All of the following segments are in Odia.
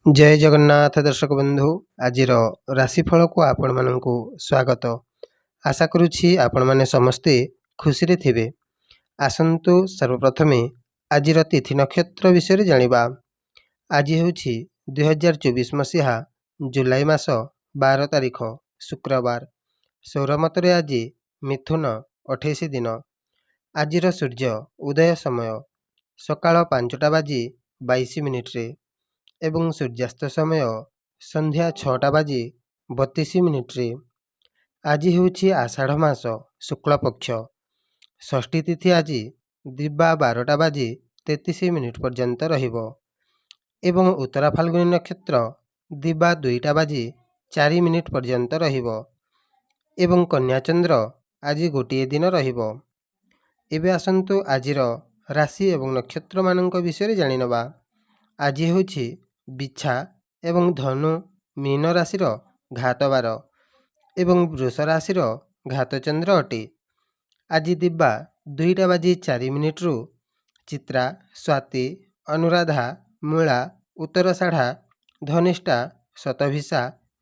जय जगन्नाथ दर्शक बंधु आज राशिफल को आपण मानू स्वागत। आशा करुछि आपण माने समस्ते खुशी रे थिबे। आसंतु सर्वप्रथमे आज तिथि नक्षत्र विषय जानिबा। आज हेउछि 2024 मसीहा जुलाई मास 12 तारिख शुक्रवार। सौरमतरे आज मिथुन 28 दिन। आजिर सूर्य उदय समय सकाळ 5टा बाजी 22 मिनिट रे एवं सूर्यास्त समय संध्या 6टा बाजी 32 मिनिट रे। आज हेउछि आषाढ़ मास शुक्ल पक्ष। षष्ठी तिथि आज दिबा 12टा बाजी 33 मिनिट पर्यंत रहिबो एवं उत्तरा फाल्गुनी नक्षत्र दिबा 2टा बाजी 4 मिनिट पर्यंत रहिबो एवं कन्या चंद्र आज गोटिए दिन रहिबो। एबे आसंतु आजिर राशि एवं नक्षत्र मानक विषय जानि नबा। आज हेउछि बिछा एवं धनु मीन राशि घात बार एवं वृष राशि घात चंद्र अटे। आज दिबा 2टा बाजी 4 मिनिट रु चित्रा स्वाति अनुराधा मूला उत्तरषाढ़ा धनिष्ठा शतभिषा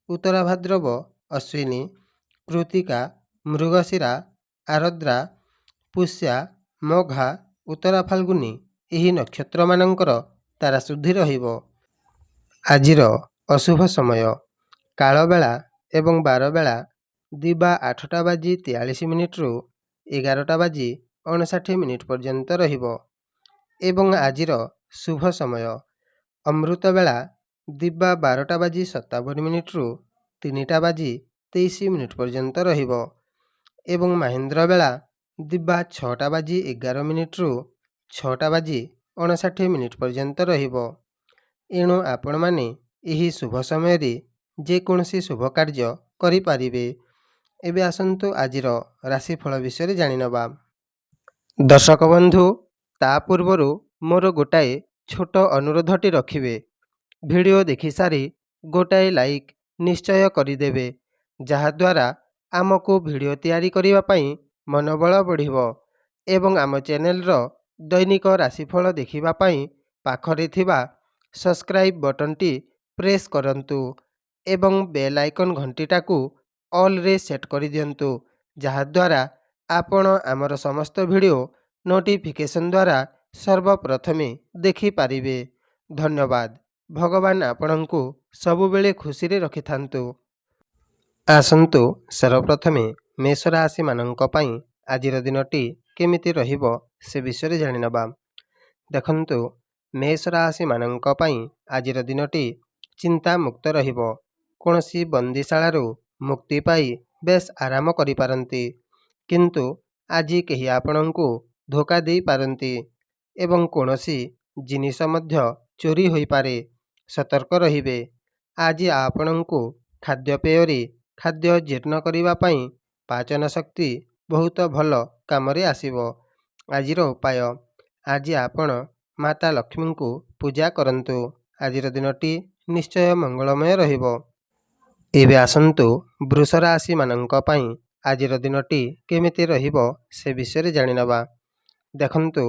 उत्तरा भाद्रव अश्विनी कृतिका मृगशिरा आरद्रा पुष्या मघा उत्तरा फाल्गुनी एही नक्षत्र मानकर तारा शुद्धि रहिबो। आजिर अशुभ समय कालबेला एवं बारबेला दिबा 8टा बाजी 43 मिनिट रु 11टा बाजी 59 मिनिट पर्यंत रहिबो एवं आजिर शुभ समय अमृत बेला दिबा 12टा बाजी 57 मिनिट रु 3टा बाजी 23 मिनिट पर्यंत रहिबो एवं महेंद्र बेला दिबा 6टा बाजी 11 मिनिट रु 6टा बाजी 59 मिनिट पर्यंत रहिबो। एणु आपण माने एही शुभ समय रे जे कोनसी शुभ कार्य करि पारिबे। एबे आसंतु आजिर राशिफल विषय जानि नबा। दर्शक बंधु ता पूर्वरु मोर गोटाए छोट अनुरोधटी रखिबे। वीडियो देखि सारी गोटाए लाइक निश्चय करिदेबे जहा द्वारा आमको वीडियो तैयारी करिवा पई मनोबल बढ़िबो एवं आम चैनल रो दैनिक राशिफल देखिबा पई पाखरे थिबा सब्सक्राइब बटन टी प्रेस करंतु एवं बेल आइकन घंटीटा को ऑल रे सेट कर दियंतु जहा द्वारा आपण आमर समस्त वीडियो नोटिफिकेशन द्वारा सर्वप्रथमे देखि पारिबे। धन्यवाद। भगवान आपणंकु सबुबेले खुशी रे रखि थांतु। आसंतु सर्वप्रथमे मेष राशि मानंक पई आजिर दिनटी केमिति रहिबो से विषय जानि नबा। देखंतु मेष राशि मानंक पई आजिर दिनटी चिंता मुक्त रहिबो। कोनसी बंदीशालारू मुक्ति पाई बेस आराम करि पारंती किंतु आजि केही आपणंकु धोखा देई पारंती एवं कोनसी जिनिस मध्य चोरी होई पारे। सतर्क रहिबे। आजि आपणंकु खाद्यपेय रे खाद्य जीर्ण करिवा पई पाचन शक्ति बहुत भल कामरे आसीबो। आजिर उपाय आजि आपण माता लक्ष्मी को पूजा करंतु। आजिर दिनटी निश्चय मंगलमय रहिबो। एबे आसंतु वृष राशि मानंक पई आजिर दिनटी केमिति रहिबो से विषय जानि नबा। देखंतु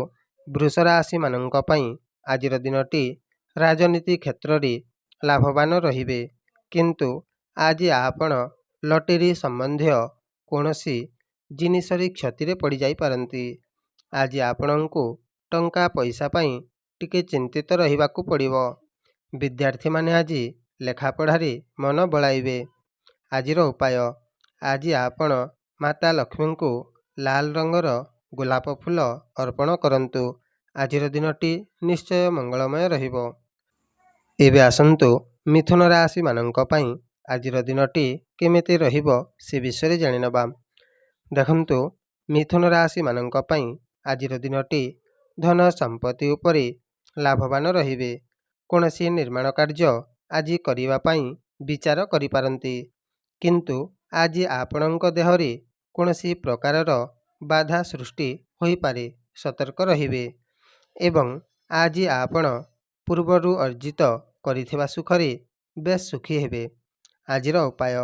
वृष राशि मानंक पई आजिर दिनटी राजनीति क्षेत्र रे लाभवान रहिबे किंतु आजि आपण लटेरी संबंधी कोनसी जिनिस रे क्षति रे पड़ी जाई पारंती। आजि आपणंकु टंका पैसा पई टिके चिंतित रहिबाकू पड़िबो। विद्यार्थी माने आजि लेखा पढ़ारे मन बलाइबे। आजिर उपाय आजि आपण माता लक्ष्मी को लाल रंगर गोलाप फूल अर्पण करंतु। आजिर दिनटी निश्चय मंगलमय रहिबो। एबे आसंतु मिथुन राशि मानंक पई आजिर दिनटी केमिति रहिबो से विषय जानि नबा। देखंतु मिथुन राशि मानंक पई आजिर दिनटी धन संपत्ति उपरे लाभवान रहिबे। कोनसी निर्माण कार्य आजि करिवा पई विचार करि पारंती किंतु आजि आपणंक देहरे कोनसी प्रकारर बाधा सृष्टि होई पारे। सतर्क रहिबे एवं आजि आपण पूर्वरु अर्जित करिथिबा सुखरे बेस सुखी हेबे। आजिर उपाय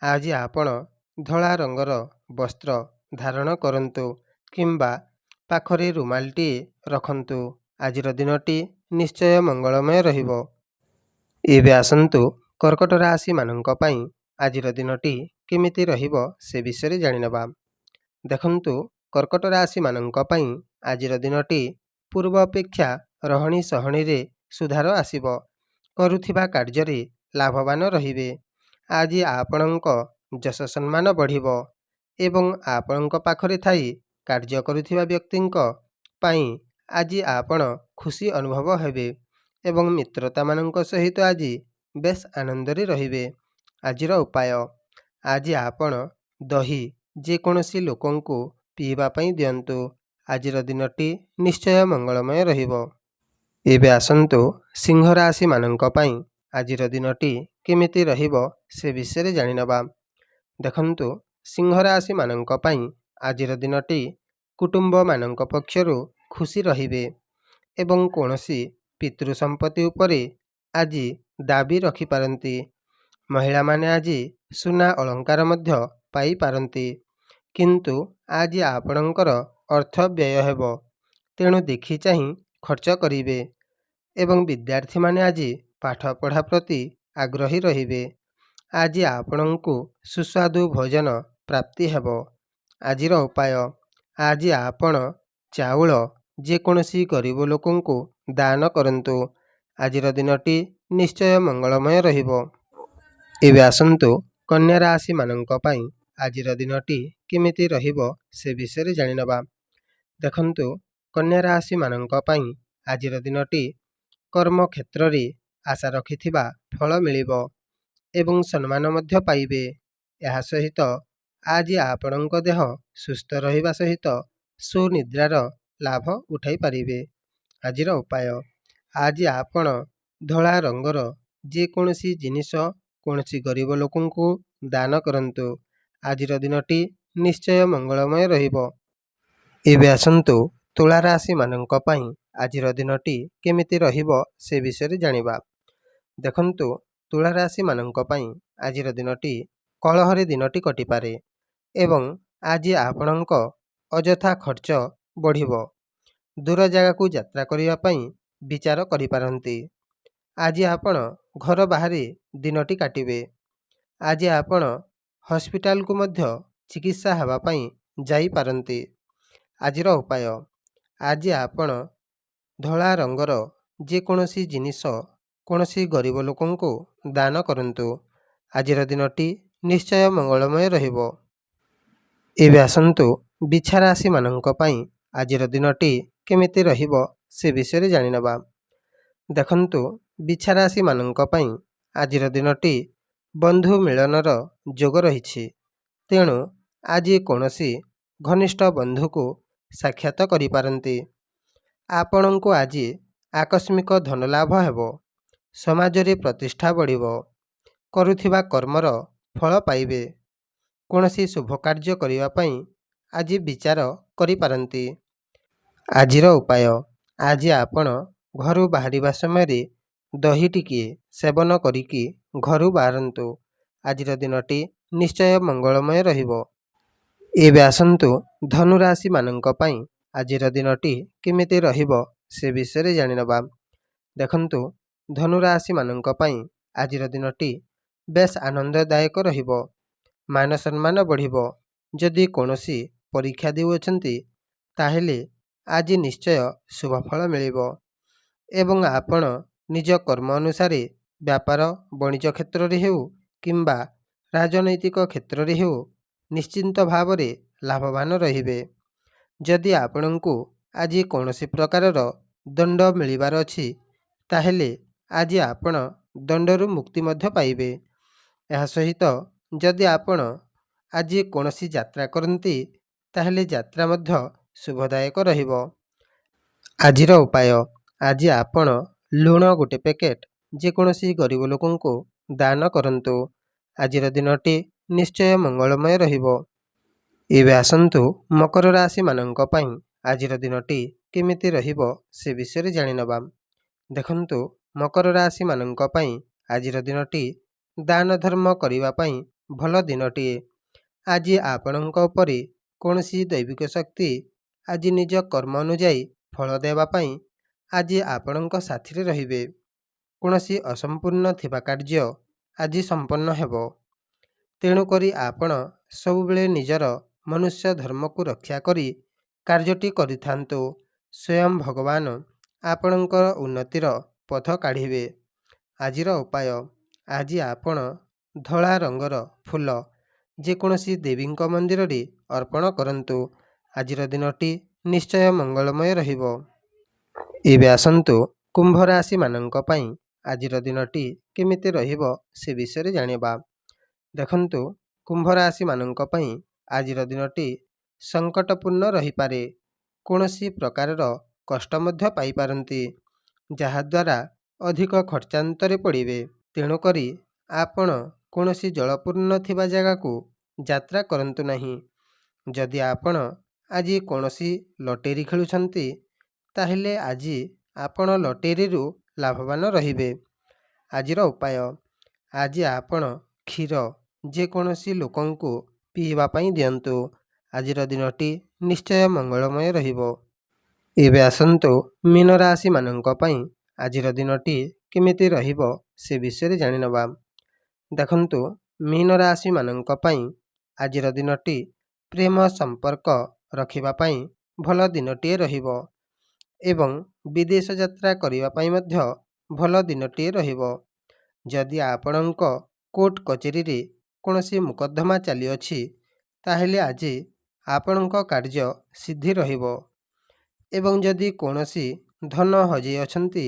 आजि आपण धला रंगर वस्त्र धारण करंतु किंबा पाखरे रुमालटी रखंतु। आजिर दिनटी निश्चय मंगलमय रहिबो। ଏବେ ଆସନ୍ତୁ କର୍କଟ ରାଶିମାନଙ୍କ ପାଇଁ ଆଜିର ଦିନଟି କେମିତି ରହିବ ସେ ବିଷୟରେ ଜାଣିନେବା। ଦେଖନ୍ତୁ, କର୍କଟ ରାଶିମାନଙ୍କ ପାଇଁ ଆଜିର ଦିନଟି ପୂର୍ବ ଅପେକ୍ଷା ରହଣି ସହଣିରେ ସୁଧାର ଆସିବ। କରୁଥିବା କାର୍ଯ୍ୟରେ ଲାଭବାନ ରହିବେ। ଆଜି ଆପଣଙ୍କ ଯଶ ସମ୍ମାନ ବଢ଼ିବ ଏବଂ ଆପଣଙ୍କ ପାଖରେ ଥାଇ କାର୍ଯ୍ୟ କରୁଥିବା ବ୍ୟକ୍ତିଙ୍କ ପାଇଁ ଆଜି ଆପଣ ଖୁସି ଅନୁଭବ ହେବେ ଏବଂ ମିତ୍ରତାମାନଙ୍କ ସହିତ ଆଜି ବେଶ୍ ଆନନ୍ଦରେ ରହିବେ। ଆଜିର ଉପାୟ, ଆଜି ଆପଣ ଦହି ଯେକୌଣସି ଲୋକଙ୍କୁ ପିଇବା ପାଇଁ ଦିଅନ୍ତୁ। ଆଜିର ଦିନଟି ନିଶ୍ଚୟ ମଙ୍ଗଳମୟ ରହିବ। ଏବେ ଆସନ୍ତୁ ସିଂହ ରାଶିମାନଙ୍କ ପାଇଁ ଆଜିର ଦିନଟି କେମିତି ରହିବ ସେ ବିଷୟରେ ଜାଣିନେବା। ଦେଖନ୍ତୁ, ସିଂହ ରାଶିମାନଙ୍କ ପାଇଁ ଆଜିର ଦିନଟି କୁଟୁମ୍ବମାନଙ୍କ ପକ୍ଷରୁ ଖୁସି ରହିବେ ଏବଂ କୌଣସି ପିତୃ ସମ୍ପତ୍ତି ଉପରେ ଆଜି ଦାବି ରଖିପାରନ୍ତି। ମହିଳାମାନେ ଆଜି ସୁନା ଅଳଙ୍କାର ମଧ୍ୟ ପାଇପାରନ୍ତି। କିନ୍ତୁ ଆଜି ଆପଣଙ୍କର ଅର୍ଥ ବ୍ୟୟ ହେବ, ତେଣୁ ଦେଖି ଚାହିଁ ଖର୍ଚ୍ଚ କରିବେ ଏବଂ ବିଦ୍ୟାର୍ଥୀମାନେ ଆଜି ପାଠପଢ଼ା ପ୍ରତି ଆଗ୍ରହୀ ରହିବେ। ଆଜି ଆପଣଙ୍କୁ ସୁସ୍ୱାଦୁ ଭୋଜନ ପ୍ରାପ୍ତି ହେବ। ଆଜିର ଉପାୟ, ଆଜି ଆପଣ ଚାଉଳ ଯେକୌଣସି ଗରିବ ଲୋକଙ୍କୁ ଦାନ କରନ୍ତୁ। ଆଜିର ଦିନଟି ନିଶ୍ଚୟ ମଙ୍ଗଳମୟ ରହିବ। ଏବେ ଆସନ୍ତୁ କନ୍ୟା ରାଶିମାନଙ୍କ ପାଇଁ ଆଜିର ଦିନଟି କେମିତି ରହିବ ସେ ବିଷୟରେ ଜାଣିନେବା। ଦେଖନ୍ତୁ, କନ୍ୟା ରାଶିମାନଙ୍କ ପାଇଁ ଆଜିର ଦିନଟି କର୍ମକ୍ଷେତ୍ରରେ ଆଶା ରଖିଥିବା ଫଳ ମିଳିବ ଏବଂ ସମ୍ମାନ ମଧ୍ୟ ପାଇବେ। ଏହା ସହିତ ଆଜି ଆପଣଙ୍କ ଦେହ ସୁସ୍ଥ ରହିବା ସହିତ ସୁନିଦ୍ରାର ଲାଭ ଉଠାଇ ପାରିବେ। ଆଜିର ଉପାୟ, ଆଜି ଆପଣ ଧଳା ରଙ୍ଗର ଯେକୌଣସି ଜିନିଷ କୌଣସି ଗରିବ ଲୋକଙ୍କୁ ଦାନ କରନ୍ତୁ। ଆଜିର ଦିନଟି ନିଶ୍ଚୟ ମଙ୍ଗଳମୟ ରହିବ। ଏବେ ଆସନ୍ତୁ ତୁଳା ରାଶିମାନଙ୍କ ପାଇଁ ଆଜିର ଦିନଟି କେମିତି ରହିବ ସେ ବିଷୟରେ ଜାଣିବା। ଦେଖନ୍ତୁ, ତୁଳା ରାଶିମାନଙ୍କ ପାଇଁ ଆଜିର ଦିନଟି କଳହରେ ଦିନଟି କଟିପାରେ ଏବଂ ଆଜି ଆପଣଙ୍କ ଅଯଥା ଖର୍ଚ୍ଚ ବଢ଼ିବ। ଦୂର ଜାଗାକୁ ଯାତ୍ରା କରିବା ପାଇଁ ବିଚାର କରିପାରନ୍ତି। ଆଜି ଆପଣ ଘର ବାହାରେ ଦିନଟି କାଟିବେ। ଆଜି ଆପଣ ହସ୍ପିଟାଲକୁ ମଧ୍ୟ ଚିକିତ୍ସା ହେବା ପାଇଁ ଯାଇପାରନ୍ତି। ଆଜିର ଉପାୟ, ଆଜି ଆପଣ ଧଳା ରଙ୍ଗର ଯେକୌଣସି ଜିନିଷ କୌଣସି ଗରିବ ଲୋକଙ୍କୁ ଦାନ କରନ୍ତୁ। ଆଜିର ଦିନଟି ନିଶ୍ଚୟ ମଙ୍ଗଳମୟ ରହିବ। ଏବେ ଆସନ୍ତୁ ବିଛା ରାଶିମାନଙ୍କ ପାଇଁ ଆଜିର ଦିନଟି କେମିତି ରହିବ ସେ ବିଷୟରେ ଜାଣିନେବା। ଦେଖନ୍ତୁ, ବିଛା ରାଶିମାନଙ୍କ ପାଇଁ ଆଜିର ଦିନଟି ବନ୍ଧୁ ମିଳନର ଯୋଗ ରହିଛି। ତେଣୁ ଆଜି କୌଣସି ଘନିଷ୍ଠ ବନ୍ଧୁକୁ ସାକ୍ଷାତ କରିପାରନ୍ତି। ଆପଣଙ୍କୁ ଆଜି ଆକସ୍ମିକ ଧନଲାଭ ହେବ। ସମାଜରେ ପ୍ରତିଷ୍ଠା ବଢ଼ିବ। କରୁଥିବା କର୍ମର ଫଳ ପାଇବେ। କୌଣସି ଶୁଭ କାର୍ଯ୍ୟ କରିବା ପାଇଁ ଆଜି ବିଚାର କରିପାରନ୍ତି। ଆଜିର ଉପାୟ, ଆଜି ଆପଣ ଘରୁ ବାହାରିବା ସମୟରେ ଦହି ଟିକିଏ ସେବନ କରିକି ଘରୁ ବାହାରନ୍ତୁ। ଆଜିର ଦିନଟି ନିଶ୍ଚୟ ମଙ୍ଗଳମୟ ରହିବ। ଏବେ ଆସନ୍ତୁ ଧନୁ ରାଶିମାନଙ୍କ ପାଇଁ ଆଜିର ଦିନଟି କେମିତି ରହିବ ସେ ବିଷୟରେ ଜାଣିନେବା। ଦେଖନ୍ତୁ, ଧନୁ ରାଶିମାନଙ୍କ ପାଇଁ ଆଜିର ଦିନଟି ବେଶ୍ ଆନନ୍ଦଦାୟକ ରହିବ। ମାନ ସମ୍ମାନ ବଢ଼ିବ। ଯଦି କୌଣସି ପରୀକ୍ଷା ଦେଉଅଛନ୍ତି ତାହେଲେ ଆଜି ନିଶ୍ଚୟ ଶୁଭଫଳ ମିଳିବ ଏବଂ ଆପଣ ନିଜ କର୍ମ ଅନୁସାରେ ବ୍ୟାପାର ବଣିଜ କ୍ଷେତ୍ରରେ ହେଉ କିମ୍ବା ରାଜନୈତିକ କ୍ଷେତ୍ରରେ ହେଉ ନିଶ୍ଚିନ୍ତ ଭାବରେ ଲାଭବାନ ରହିବେ। ଯଦି ଆପଣଙ୍କୁ ଆଜି କୌଣସି ପ୍ରକାରର ଦଣ୍ଡ ମିଳିବାର ଅଛି ତାହେଲେ ଆଜି ଆପଣ ଦଣ୍ଡରୁ ମୁକ୍ତି ମଧ୍ୟ ପାଇବେ। ଏହା ସହିତ ଯଦି ଆପଣ ଆଜି କୌଣସି ଯାତ୍ରା କରନ୍ତି ତାହେଲେ ଯାତ୍ରା ମଧ୍ୟ ଶୁଭଦାୟକ ରହିବ। ଆଜିର ଉପାୟ, ଆଜି ଆପଣ ଲୁଣ ଗୋଟେ ପ୍ୟାକେଟ୍ ଯେକୌଣସି ଗରିବ ଲୋକଙ୍କୁ ଦାନ କରନ୍ତୁ। ଆଜିର ଦିନଟି ନିଶ୍ଚୟ ମଙ୍ଗଳମୟ ରହିବ। ଏବେ ଆସନ୍ତୁ ମକର ରାଶିମାନଙ୍କ ପାଇଁ ଆଜିର ଦିନଟି କେମିତି ରହିବ ସେ ବିଷୟରେ ଜାଣିନେବା। ଦେଖନ୍ତୁ, ମକର ରାଶିମାନଙ୍କ ପାଇଁ ଆଜିର ଦିନଟି ଦାନ ଧର୍ମ କରିବା ପାଇଁ ଭଲ ଦିନଟିଏ। ଆଜି ଆପଣଙ୍କ ଉପରେ କୌଣସି ଦୈବିକ ଶକ୍ତି ଆଜି ନିଜ କର୍ମ ଅନୁଯାୟୀ ଫଳ ଦେବା ପାଇଁ ଆଜି ଆପଣଙ୍କ ସାଥିରେ ରହିବେ। କୌଣସି ଅସମ୍ପୂର୍ଣ୍ଣ ଥିବା କାର୍ଯ୍ୟ ଆଜି ସମ୍ପନ୍ନ ହେବ। ତେଣୁକରି ଆପଣ ସବୁବେଳେ ନିଜର ମନୁଷ୍ୟ ଧର୍ମକୁ ରକ୍ଷା କରି କାର୍ଯ୍ୟଟି କରିଥାନ୍ତୁ। ସ୍ୱୟଂ ଭଗବାନ ଆପଣଙ୍କର ଉନ୍ନତିର ପଥ କାଢ଼ିବେ। ଆଜିର ଉପାୟ, ଆଜି ଆପଣ ଧଳା ରଙ୍ଗର ଫୁଲ ଯେକୌଣସି ଦେବୀଙ୍କ ମନ୍ଦିରରେ ଅର୍ପଣ କରନ୍ତୁ। ଆଜିର ଦିନଟି ନିଶ୍ଚୟ ମଙ୍ଗଳମୟ ରହିବ। ଏବେ ଆସନ୍ତୁ କୁମ୍ଭ ରାଶିମାନଙ୍କ ପାଇଁ ଆଜିର ଦିନଟି କେମିତି ରହିବ ସେ ବିଷୟରେ ଜାଣିବା। ଦେଖନ୍ତୁ, କୁମ୍ଭ ରାଶିମାନଙ୍କ ପାଇଁ ଆଜିର ଦିନଟି ସଙ୍କଟପୂର୍ଣ୍ଣ ରହିପାରେ। କୌଣସି ପ୍ରକାରର କଷ୍ଟ ମଧ୍ୟ ପାଇପାରନ୍ତି, ଯାହାଦ୍ୱାରା ଅଧିକ ଖର୍ଚ୍ଚାନ୍ତରେ ପଡ଼ିବେ। ତେଣୁକରି ଆପଣ କୌଣସି ଜଳପୂର୍ଣ୍ଣ ଥିବା ଜାଗାକୁ ଯାତ୍ରା କରନ୍ତୁ ନାହିଁ। ଯଦି ଆପଣ ଆଜି କୌଣସି ଲଟେରୀ ଖେଳୁଛନ୍ତି, ତାହେଲେ ଆଜି ଆପଣ ଲଟେରୀରୁ ଲାଭବାନ ରହିବେ। ଆଜିର ଉପାୟ, ଆଜି ଆପଣ କ୍ଷୀର ଯେକୌଣସି ଲୋକଙ୍କୁ ପିଇବା ପାଇଁ ଦିଅନ୍ତୁ। ଆଜିର ଦିନଟି ନିଶ୍ଚୟ ମଙ୍ଗଳମୟ ରହିବ। ଏବେ ଆସନ୍ତୁ ମୀନ ରାଶିମାନଙ୍କ ପାଇଁ ଆଜିର ଦିନଟି କେମିତି ରହିବ ସେ ବିଷୟରେ ଜାଣିନେବା। ଦେଖନ୍ତୁ, ମୀନ ରାଶିମାନଙ୍କ ପାଇଁ ଆଜିର ଦିନଟି ପ୍ରେମ ସମ୍ପର୍କ ରଖିବା ପାଇଁ ଭଲ ଦିନଟିଏ ରହିବ ଏବଂ ବିଦେଶ ଯାତ୍ରା କରିବା ପାଇଁ ମଧ୍ୟ ଭଲ ଦିନଟିଏ ରହିବ। ଯଦି ଆପଣଙ୍କ କୋର୍ଟ କଚେରୀରେ କୌଣସି ମୋକଦ୍ଦମା ଚାଲିଅଛି, ତାହେଲେ ଆଜି ଆପଣଙ୍କ କାର୍ଯ୍ୟ ସିଦ୍ଧି ରହିବ ଏବଂ ଯଦି କୌଣସି ଧନ ହଜାଇଅଛନ୍ତି,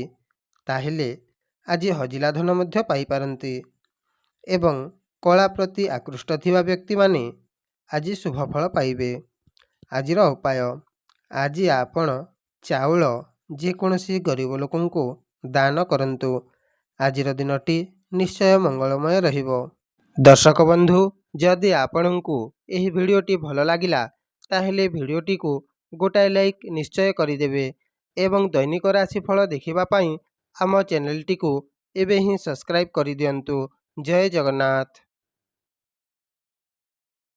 ତାହେଲେ ଆଜି ହଜିଲା ଧନ ମଧ୍ୟ ପାଇପାରନ୍ତି ଏବଂ କଳା ପ୍ରତି ଆକୃଷ୍ଟ ଥିବା ବ୍ୟକ୍ତିମାନେ ଆଜି ଶୁଭଫଳ ପାଇବେ। ଆଜିର ଉପାୟ, ଆଜି ଆପଣ ଚାଉଳ ଯେକୌଣସି ଗରିବ ଲୋକଙ୍କୁ ଦାନ କରନ୍ତୁ। ଆଜିର ଦିନଟି ନିଶ୍ଚୟ ମଙ୍ଗଳମୟ ରହିବ। ଦର୍ଶକ ବନ୍ଧୁ, ଯଦି ଆପଣଙ୍କୁ ଏହି ଭିଡ଼ିଓଟି ଭଲ ଲାଗିଲା, ତାହେଲେ ଭିଡ଼ିଓଟିକୁ ଗୋଟାଏ ଲାଇକ୍ ନିଶ୍ଚୟ କରିଦେବେ ଏବଂ ଦୈନିକ ରାଶିଫଳ ଦେଖିବା ପାଇଁ ଆମ ଚ୍ୟାନେଲଟିକୁ ଏବେ ହିଁ ସବସ୍କ୍ରାଇବ୍ କରିଦିଅନ୍ତୁ। ଜୟ ଜଗନ୍ନାଥ।